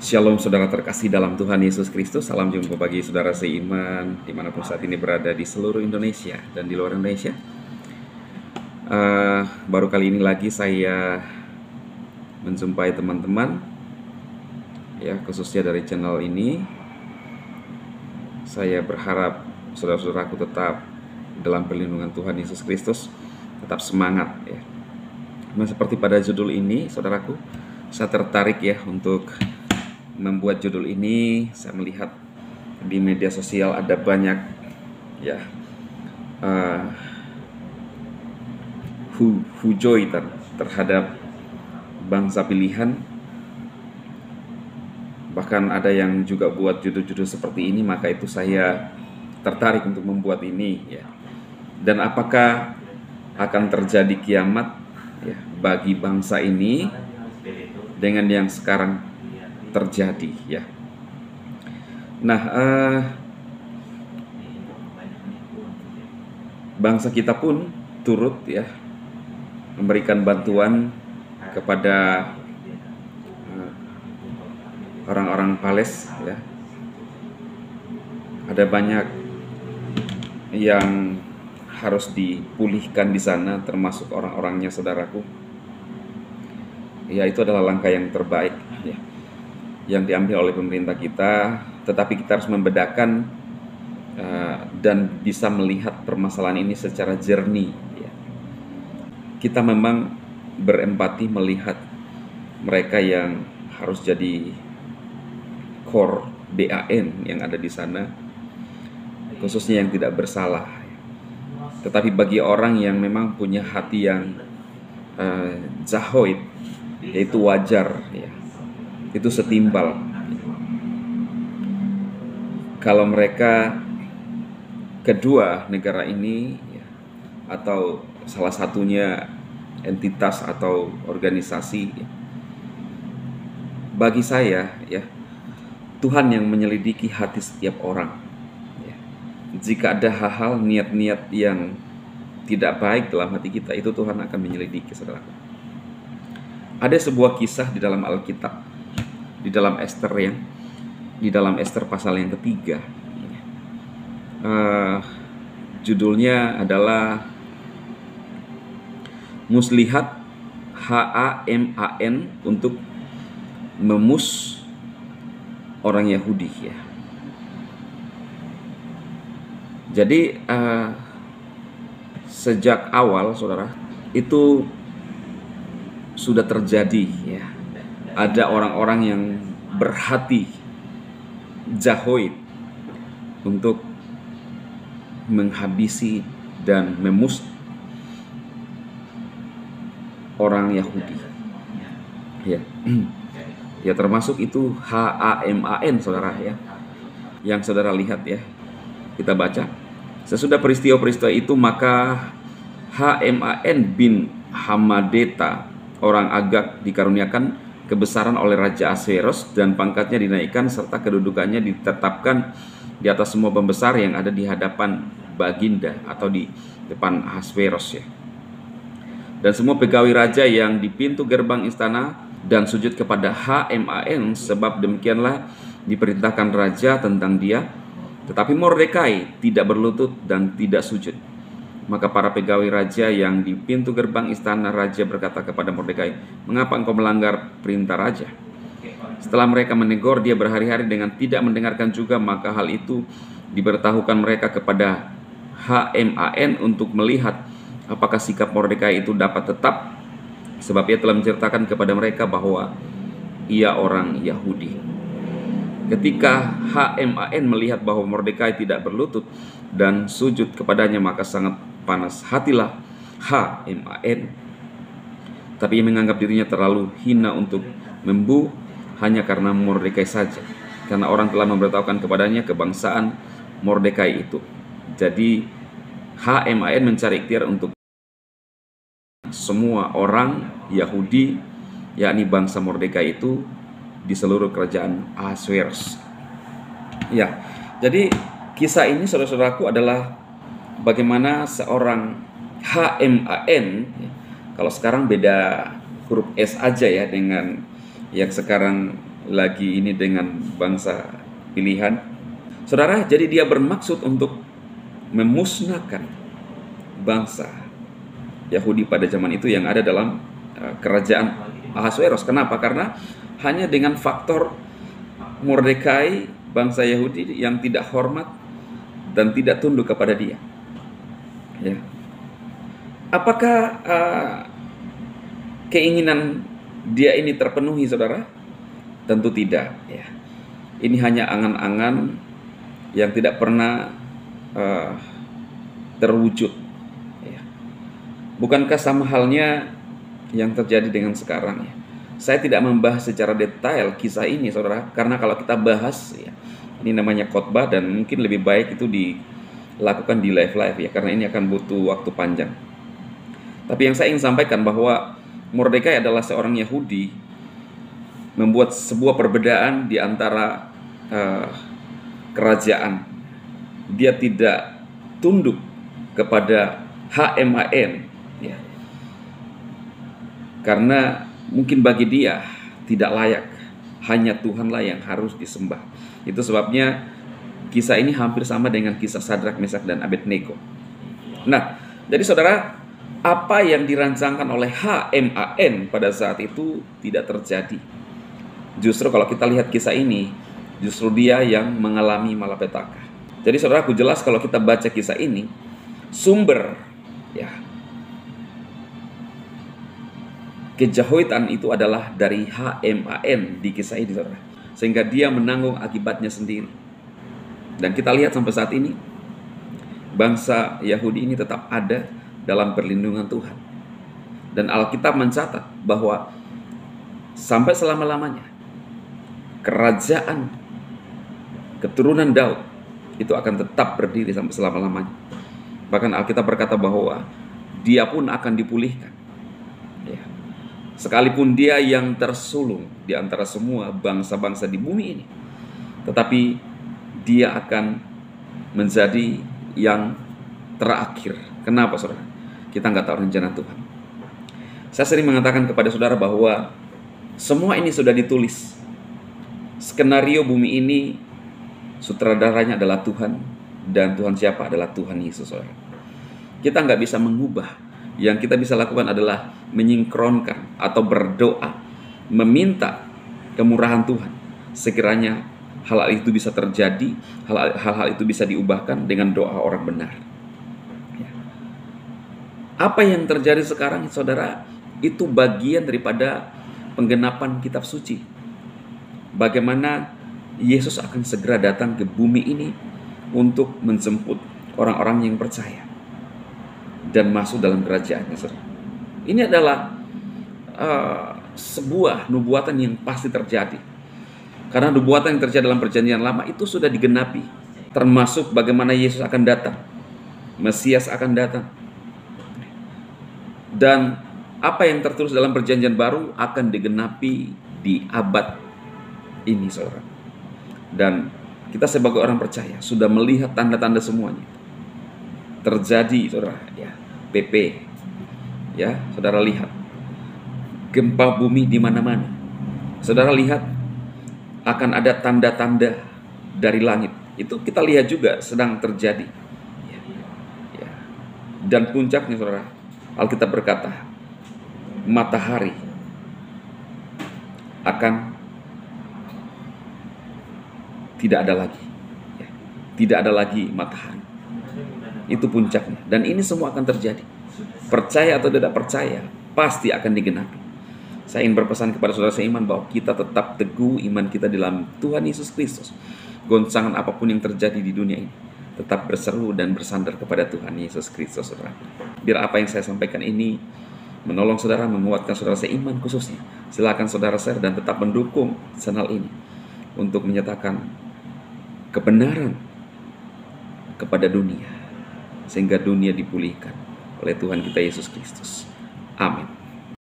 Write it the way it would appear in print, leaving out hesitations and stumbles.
Shalom saudara terkasih dalam Tuhan Yesus Kristus. Salam jumpa bagi saudara seiman dimanapun saat ini berada di seluruh Indonesia dan di luar Indonesia. Baru kali ini lagi saya menjumpai teman-teman, ya, khususnya dari channel ini. Saya berharap saudara-saudaraku tetap dalam perlindungan Tuhan Yesus Kristus, tetap semangat, ya. Nah, seperti pada judul ini, saudaraku, saya tertarik ya untuk membuat judul ini. Saya melihat di media sosial ada banyak ya hujatan terhadap bangsa pilihan. Bahkan ada yang juga buat judul-judul seperti ini, maka itu saya tertarik untuk membuat ini, ya. Dan apakah akan terjadi kiamat, ya, bagi bangsa ini dengan yang sekarang terjadi, ya. Nah, bangsa kita pun turut, ya, memberikan bantuan kepada orang-orang Pales, ya. Ada banyak yang harus dipulihkan di sana, termasuk orang-orangnya, saudaraku. Ya, itu adalah langkah yang terbaik, ya, yang diambil oleh pemerintah kita. Tetapi kita harus membedakan dan bisa melihat permasalahan ini secara jernih, ya. Kita memang berempati melihat mereka yang harus jadi core BAN yang ada di sana, khususnya yang tidak bersalah. Tetapi bagi orang yang memang punya hati yang zahoid, yaitu wajar, ya, itu setimpal. Kalau mereka kedua negara ini, ya, atau salah satunya entitas atau organisasi, ya, bagi saya, ya, Tuhan yang menyelidiki hati setiap orang, ya. Jika ada hal-hal niat-niat yang tidak baik dalam hati kita, itu Tuhan akan menyelidiki, saudara. Ada sebuah kisah di dalam Alkitab, di dalam Ester, yang di dalam Ester pasal yang ketiga. Judulnya adalah Muslihat, HAMAN, untuk memus orang Yahudi, ya. Jadi sejak awal, saudara, itu sudah terjadi, ya. Ada orang-orang yang berhati zahoid untuk menghabisi dan memus orang Yahudi, ya. Ya, termasuk itu HAMAN, saudara, ya, yang saudara lihat, ya. Kita baca, sesudah peristiwa-peristiwa itu maka HAMAN bin Hamadeta orang Agag dikaruniakan kebesaran oleh Raja Ahasveros, dan pangkatnya dinaikkan serta kedudukannya ditetapkan di atas semua pembesar yang ada di hadapan Baginda atau di depan Ahasveros, ya. Dan semua pegawai raja yang di pintu gerbang istana dan sujud kepada HAMAN, sebab demikianlah diperintahkan raja tentang dia. Tetapi Mordekai tidak berlutut dan tidak sujud. Maka para pegawai raja yang di pintu gerbang istana raja berkata kepada Mordekai, "Mengapa engkau melanggar perintah raja?" Setelah mereka menegur dia berhari-hari dengan tidak mendengarkan juga, maka hal itu diberitahukan mereka kepada HAMAN untuk melihat apakah sikap Mordekai itu dapat tetap, sebab ia telah menceritakan kepada mereka bahwa ia orang Yahudi. Ketika HAMAN melihat bahwa Mordekai tidak berlutut dan sujud kepadanya, maka sangat panas hatilah HAMAN. Tapi ia menganggap dirinya terlalu hina untuk membunuh hanya karena Mordekai saja, karena orang telah memberitahukan kepadanya kebangsaan Mordekai itu. Jadi HAMAN mencari ikhtiar untuk semua orang Yahudi, yakni bangsa Mordekai itu, di seluruh kerajaan Ahasveros. Ya, jadi kisah ini, saudara-saudaraku, adalah bagaimana seorang HAMAN, kalau sekarang beda huruf S aja, ya, dengan yang sekarang lagi ini dengan bangsa pilihan. Saudara, jadi dia bermaksud untuk memusnahkan bangsa Yahudi pada zaman itu yang ada dalam kerajaan Ahasuerus. Kenapa? Karena hanya dengan faktor Mordekai, bangsa Yahudi yang tidak hormat dan tidak tunduk kepada dia. Ya. Apakah keinginan dia ini terpenuhi, saudara? Tentu tidak. Ya. Ini hanya angan-angan yang tidak pernah terwujud. Ya. Bukankah sama halnya yang terjadi dengan sekarang? Ya. Saya tidak membahas secara detail kisah ini, saudara, karena kalau kita bahas, ya, ini namanya khotbah dan mungkin lebih baik itu dilakukan di live ya, karena ini akan butuh waktu panjang. Tapi yang saya ingin sampaikan bahwa Mordekai adalah seorang Yahudi membuat sebuah perbedaan di antara kerajaan. Dia tidak tunduk kepada HMAN, ya. Karena mungkin bagi dia tidak layak, hanya Tuhanlah yang harus disembah. Itu sebabnya kisah ini hampir sama dengan kisah Sadrak, Mesak, dan Abednego. Nah, jadi saudara, apa yang dirancangkan oleh HMAN pada saat itu tidak terjadi. Justru kalau kita lihat kisah ini, justru dia yang mengalami malapetaka. Jadi saudaraku, jelas kalau kita baca kisah ini, sumber, ya, kejahitan itu adalah dari HMAN di kisah ini, saudara. Sehingga dia menanggung akibatnya sendiri. Dan kita lihat sampai saat ini, bangsa Yahudi ini tetap ada dalam perlindungan Tuhan. Dan Alkitab mencatat bahwa sampai selama-lamanya kerajaan keturunan Daud itu akan tetap berdiri sampai selama-lamanya. Bahkan Alkitab berkata bahwa dia pun akan dipulihkan. Ya. Sekalipun dia yang tersulung di antara semua bangsa-bangsa di bumi ini, tetapi dia akan menjadi yang terakhir. Kenapa, saudara? Kita nggak tahu rencana Tuhan. Saya sering mengatakan kepada saudara bahwa semua ini sudah ditulis. Skenario bumi ini sutradaranya adalah Tuhan, dan Tuhan siapa? Adalah Tuhan Yesus, saudara. Kita nggak bisa mengubah. Yang kita bisa lakukan adalah menyingkronkan atau berdoa, meminta kemurahan Tuhan. Sekiranya hal itu bisa terjadi, hal-hal itu bisa diubahkan dengan doa orang benar. Apa yang terjadi sekarang, saudara, itu bagian daripada penggenapan kitab suci. Bagaimana Yesus akan segera datang ke bumi ini untuk menjemput orang-orang yang percaya dan masuk dalam kerajaannya, saudara. Ini adalah sebuah nubuatan yang pasti terjadi. Karena nubuatan yang terjadi dalam perjanjian lama itu sudah digenapi. Termasuk bagaimana Yesus akan datang. Mesias akan datang. Dan apa yang tertulis dalam perjanjian baru akan digenapi di abad ini, saudara. Dan kita sebagai orang percaya sudah melihat tanda-tanda semuanya terjadi, saudara. Ya, PP, ya, saudara lihat gempa bumi di mana-mana. Saudara lihat akan ada tanda-tanda dari langit. Itu kita lihat juga sedang terjadi. Ya. Dan puncaknya, saudara, Alkitab berkata, matahari akan tidak ada lagi. Ya. Tidak ada lagi matahari. Itu puncaknya. Dan ini semua akan terjadi. Percaya atau tidak percaya, pasti akan digenapi. Saya ingin berpesan kepada saudara seiman bahwa kita tetap teguh iman kita dalam Tuhan Yesus Kristus. Goncangan apapun yang terjadi di dunia ini, tetap berseru dan bersandar kepada Tuhan Yesus Kristus, saudara. Biar apa yang saya sampaikan ini menolong saudara, menguatkan saudara seiman khususnya. Silakan saudara share dan tetap mendukung channel ini untuk menyatakan kebenaran kepada dunia, sehingga dunia dipulihkan oleh Tuhan kita Yesus Kristus. Amin.